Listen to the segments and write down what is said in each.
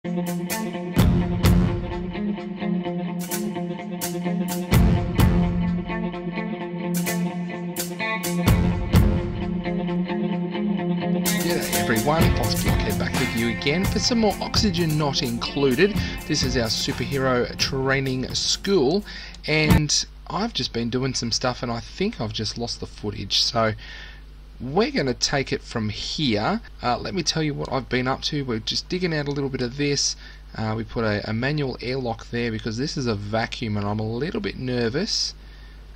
G'day everyone, FoxBlockhead back with you again for some more Oxygen Not Included. This is our superhero training school, and I've just been doing some stuff and I think I've just lost the footage, so we're going to take it from here. Let me tell you what I've been up to. We're just digging out a little bit of this. We put a manual airlock there because this is a vacuum and I'm a little bit nervous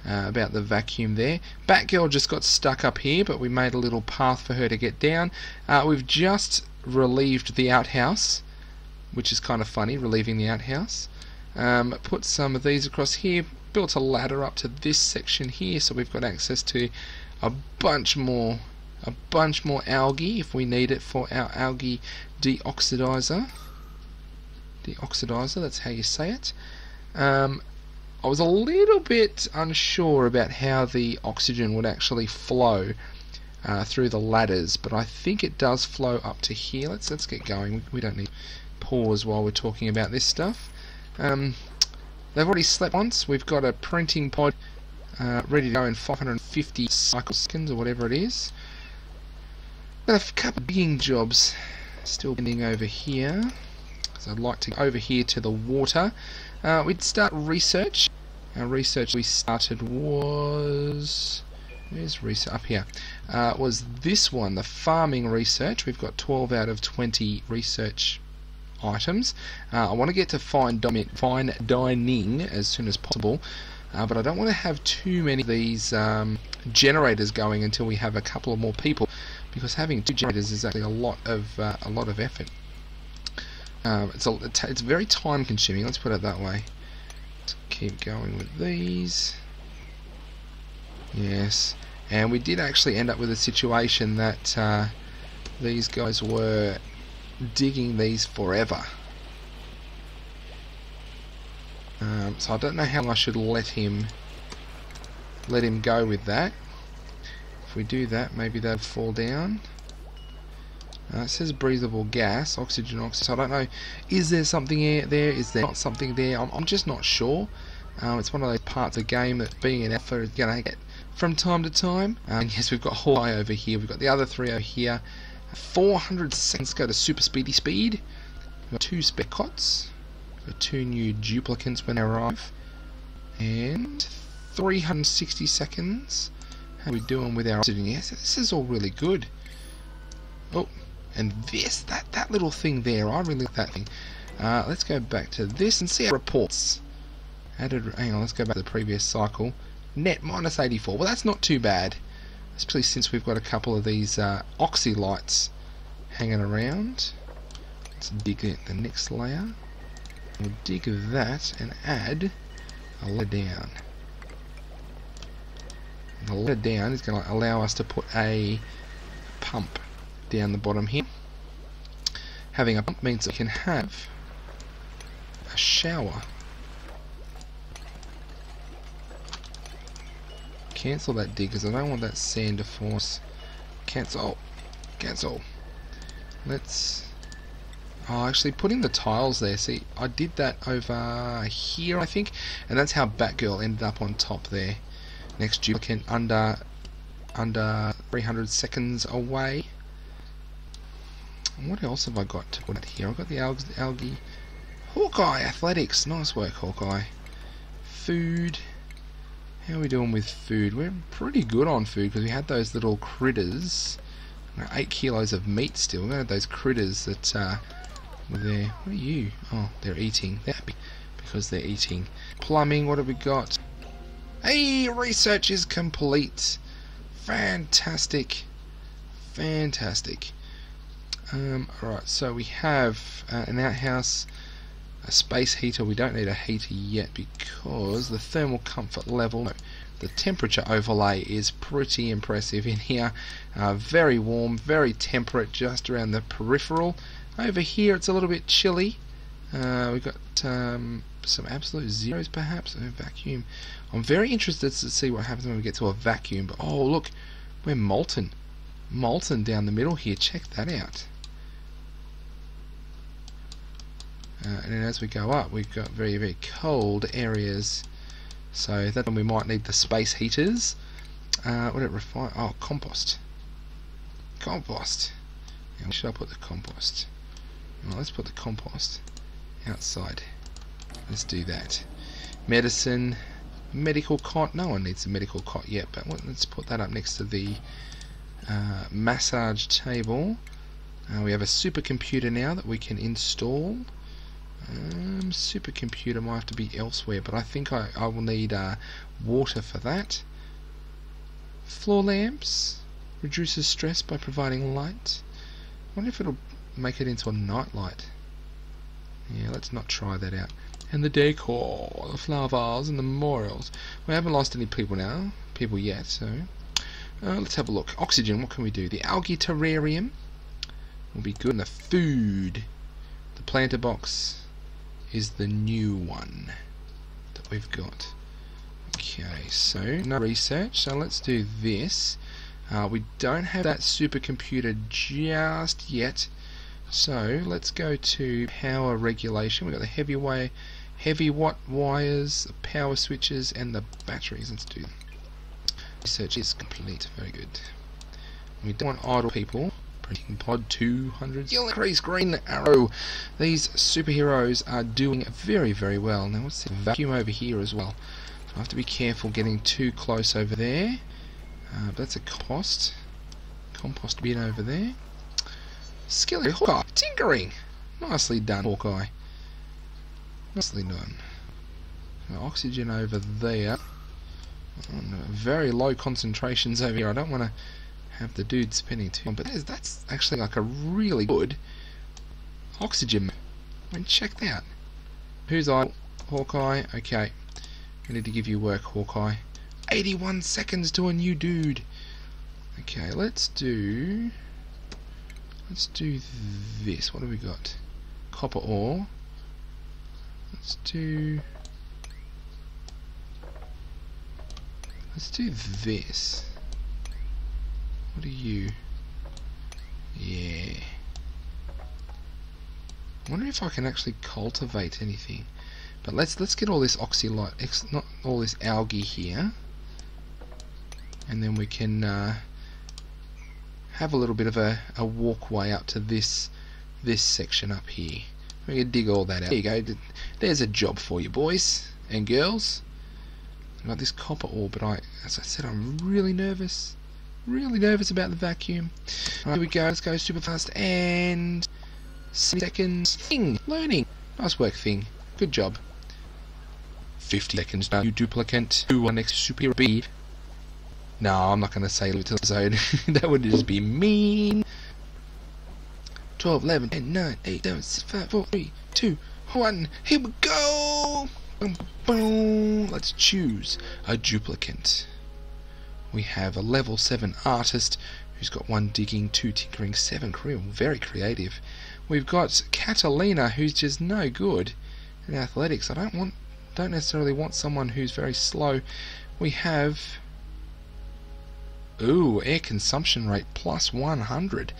about the vacuum there. Batgirl just got stuck up here, but we made a little path for her to get down. We've just relieved the outhouse, which is kind of funny, relieving the outhouse. Put some of these across here, built a ladder up to this section here, so we've got access to a bunch more algae if we need it for our algae deoxidizer. Deoxidizer, that's how you say it. I was a little bit unsure about how the oxygen would actually flow through the ladders, but I think it does flow up to here. Let's get going. We don't need to pause while we're talking about this stuff. They've already slept once. We've got a printing pod ready to go in 550 seconds or whatever it is. Got a couple of digging jobs still pending over here. So I'd like to go over here to the water. We'd start research. Our research we started was... where's research? Up here. Was this one, the farming research. We've got 12 out of 20 research items. I want to get to fine dining as soon as possible, but I don't want to have too many of these generators going until we have a couple of more people, because having 2 generators is actually a lot of effort. It's very time consuming, let's put it that way. Let's keep going with these. Yes, and we did actually end up with a situation that these guys were digging these forever. So I don't know how long I should let him go with that. If we do that, maybe they'll fall down. It says breathable gas, oxygen. So I don't know, is there something there? Is there not something there? I'm just not sure. It's one of those parts of the game that being an alpha is going to get from time to time. And yes, we've got Hawkeye over here. We've got the other 3 over here. 400 seconds go to super speedy speed. We've got 2 spare cots. We've got 2 new duplicants when they arrive. And 360 seconds. How are we doing with our oxygen? Yes, this is all really good. Oh. And this, that little thing there, I really like that thing. Let's go back to this and see our reports. Hang on, let's go back to the previous cycle. Net minus 84. Well, that's not too bad, especially since we've got a couple of these oxy lights hanging around. Let's dig the next layer. We'll dig that and add a ladder down. The ladder down is going to allow us to put a pump down the bottom here. Having a pump means we can have a shower. Cancel that dig because I don't want that sand to force. Cancel. Let's... oh, actually putting the tiles there. See, I did that over here, I think, and that's how Batgirl ended up on top there. Next duplicate under 300 seconds away. What else have I got to put out here? I've got the algae. Hawkeye athletics. Nice work, Hawkeye. Food. How are we doing with food? We're pretty good on food because we had those little critters. 8 kilos of meat still. We had those critters that were there. What are you? Oh, they're eating. They're happy because they're eating. Plumbing. What have we got? Hey, research is complete. Fantastic. Fantastic. Alright, so we have an outhouse, a space heater. We don't need a heater yet because the thermal comfort level, no, the temperature overlay is pretty impressive in here. Very warm, very temperate just around the peripheral. Over here it's a little bit chilly. We've got some absolute zeros perhaps. A vacuum. I'm very interested to see what happens when we get to a vacuum. But oh look, we're molten down the middle here. Check that out. And then as we go up, we've got very, very cold areas. So that's when we might need the space heaters. What did it refine? Oh, compost. Compost. And where should I put the compost? Well, let's put the compost outside. Let's do that. Medicine. Medical cot. No one needs a medical cot yet, but let's put that up next to the massage table. We have a supercomputer now that we can install. Supercomputer might have to be elsewhere, but I think I will need water for that. Floor lamps reduces stress by providing light. I wonder if it'll make it into a night light. Yeah, let's not try that out. And the decor, the flower vase and the memorials. We haven't lost any people yet, so let's have a look. Oxygen, what can we do? The algae terrarium will be good. And the food, the planter box is the new one that we've got. Okay, so no research, so let's do this. We don't have that supercomputer just yet, so let's go to power regulation. We've got the heavy watt wires, the power switches and the batteries. Let's do research is complete. Very good. We don't want idle people. Printing pod 200. You'll increase green arrow. These superheroes are doing very, very well. Now what's the vacuum over here as well? So I have to be careful getting too close over there. But that's a compost bin over there. Skillet Hawkeye. Tinkering. Nicely done, Hawkeye. Nicely done. Oxygen over there. Very low concentrations over here. I don't want to have the dude spinning too long, but that's actually like a really good oxygen. I mean, check that. Who's idle? Hawkeye. Okay. We need to give you work, Hawkeye. 81 seconds to a new dude. Okay, let's do this. What have we got? Copper ore. Let's do this. What are you? Yeah. I wonder if I can actually cultivate anything. But let's get all this not all this algae here, and then we can have a little bit of a walkway up to this section up here. We can dig all that out. There you go. There's a job for you, boys and girls. I've got this copper ore, but as I said, I'm really nervous. Really nervous about the vacuum. Right, here we go. Let's go super fast. And 70 seconds. Thing. Learning. Nice work, Thing. Good job. 50 seconds now. You duplicate. Who are next superhero be? No, I'm not going to say little zone. That would just be mean. 12, 11, 10, 9, 8, 7, 6, 5, 4, 3, 2, 1. Here we go. Boom, boom. Let's choose a duplicate. We have a level 7 artist who's got 1 digging, 2 tinkering, 7 career. Very creative. We've got Catalina, who's just no good in athletics. I don't necessarily want someone who's very slow. We have air consumption rate plus 100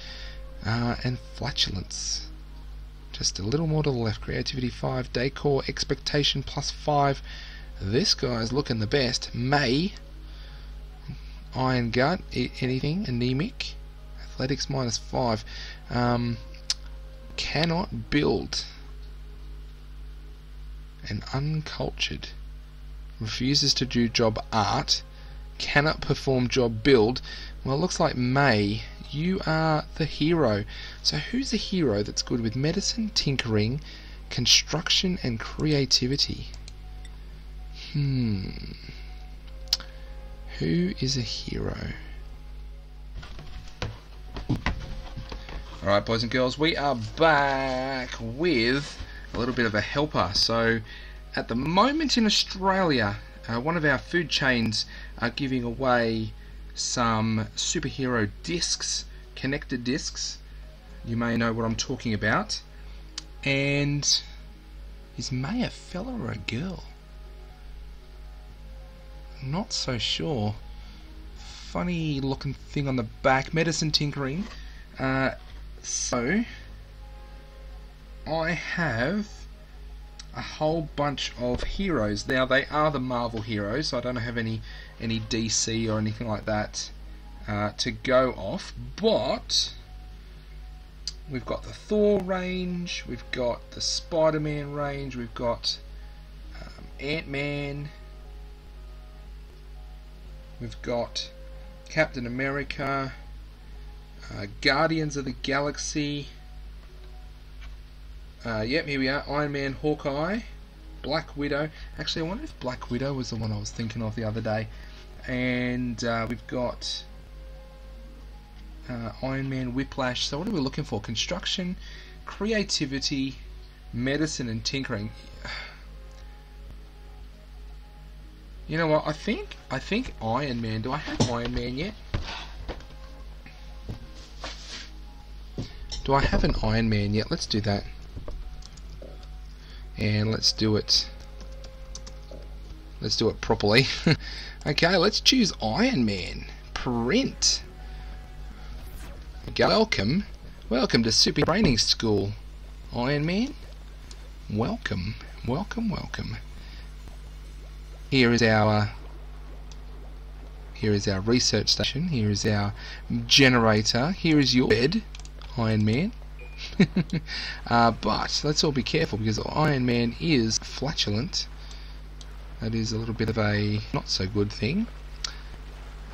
and flatulence. Just a little more to the left. Creativity 5, decor, expectation plus 5. This guy's looking the best. May. Iron gut, anything, anemic, athletics minus 5, cannot build, and uncultured, refuses to do job art, cannot perform job build. Well, it looks like May, you are the hero. So who's the hero that's good with medicine, tinkering, construction and creativity? Who is a hero? Alright, boys and girls, we are back with a little bit of a helper. So, at the moment in Australia, one of our food chains are giving away some superhero discs, connected discs. You may know what I'm talking about. And is May a fella or a girl? Not so sure. Funny looking thing on the back. Medicine tinkering. So I have a whole bunch of heroes. Now they are the Marvel heroes, so I don't have any DC or anything like that to go off, but we've got the Thor range, we've got the Spider-Man range, we've got Ant-Man, we've got Captain America, Guardians of the Galaxy, yep, here we are, Iron Man, Hawkeye, Black Widow. Actually, I wonder if Black Widow was the one I was thinking of the other day. And we've got Iron Man, Whiplash. So what are we looking for? Construction, creativity, medicine and tinkering. You know what, I think Iron Man. Do I have Iron Man yet? Do I have an Iron Man yet? Let's do that. And let's do it properly. Okay, let's choose Iron Man. Print. Welcome to Super Training School, Iron Man. Welcome. Here is our research station. Here is our generator. Here is your bed, Iron Man. But let's all be careful, because Iron Man is flatulent. That is a little bit of a not so good thing.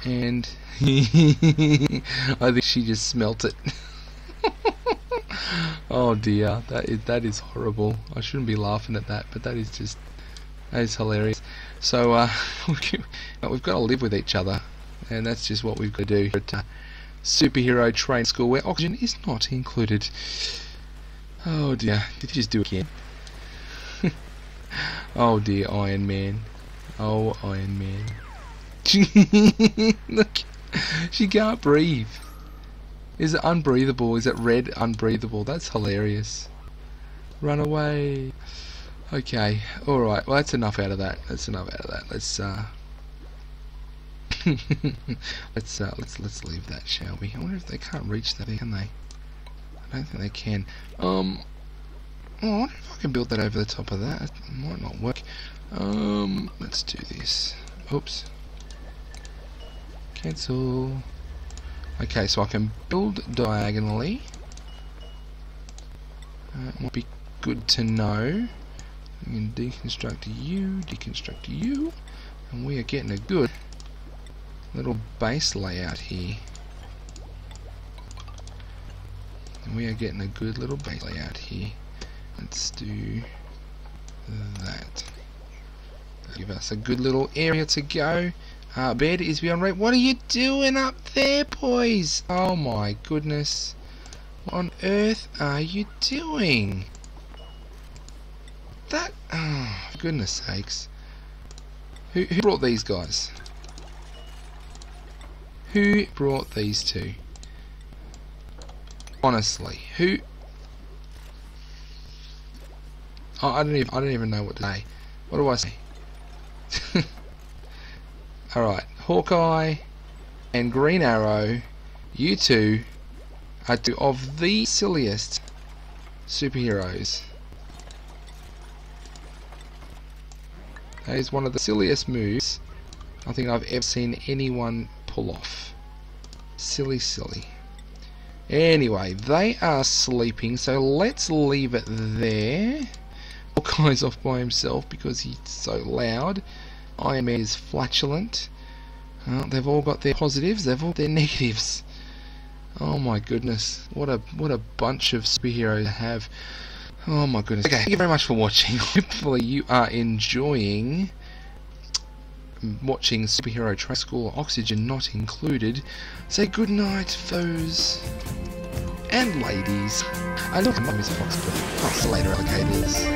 And I think she just smelt it. Oh dear, that is horrible. I shouldn't be laughing at that, but that is hilarious. So we've got to live with each other, and that's just what we've got to do at Superhero Training School, where oxygen is not included. Oh dear, did you just do it again? Oh dear, Iron Man. Oh, Iron Man. Look, she can't breathe. Is it unbreathable? Is it red unbreathable? That's hilarious. Run away. Okay, alright, well that's enough out of that. Let's let's leave that, shall we? I wonder if they can't reach that, can they? I don't think they can. Oh, I wonder if I can build that over the top of that. It might not work. Let's do this. Oops. Cancel. Okay, so I can build diagonally. It might be good to know. We can deconstruct you, and we are getting a good little base layout here. Let's do that. Give us a good little area to go. Bed is beyond rate. What are you doing up there, boys? Oh my goodness. What on earth are you doing? That, oh, for goodness sakes. Who brought these guys? Who brought these two? Honestly, who? Oh, I don't even know what to say. What do I say? Alright, Hawkeye and Green Arrow, you two are two of the silliest superheroes. That is one of the silliest moves I think I've ever seen anyone pull off. Silly. Anyway, they are sleeping, so let's leave it there. Hawkeye's off by himself because he's so loud. Iron Man is flatulent. They've all got their positives, they've all got their negatives. Oh my goodness, what a bunch of superheroes to have. Oh my goodness. Okay, thank you very much for watching. Hopefully you are enjoying watching Superhero Training School, oxygen not included. Say good night, foes and ladies. I love my name is FoxBlockheadlp. See you later, alligators.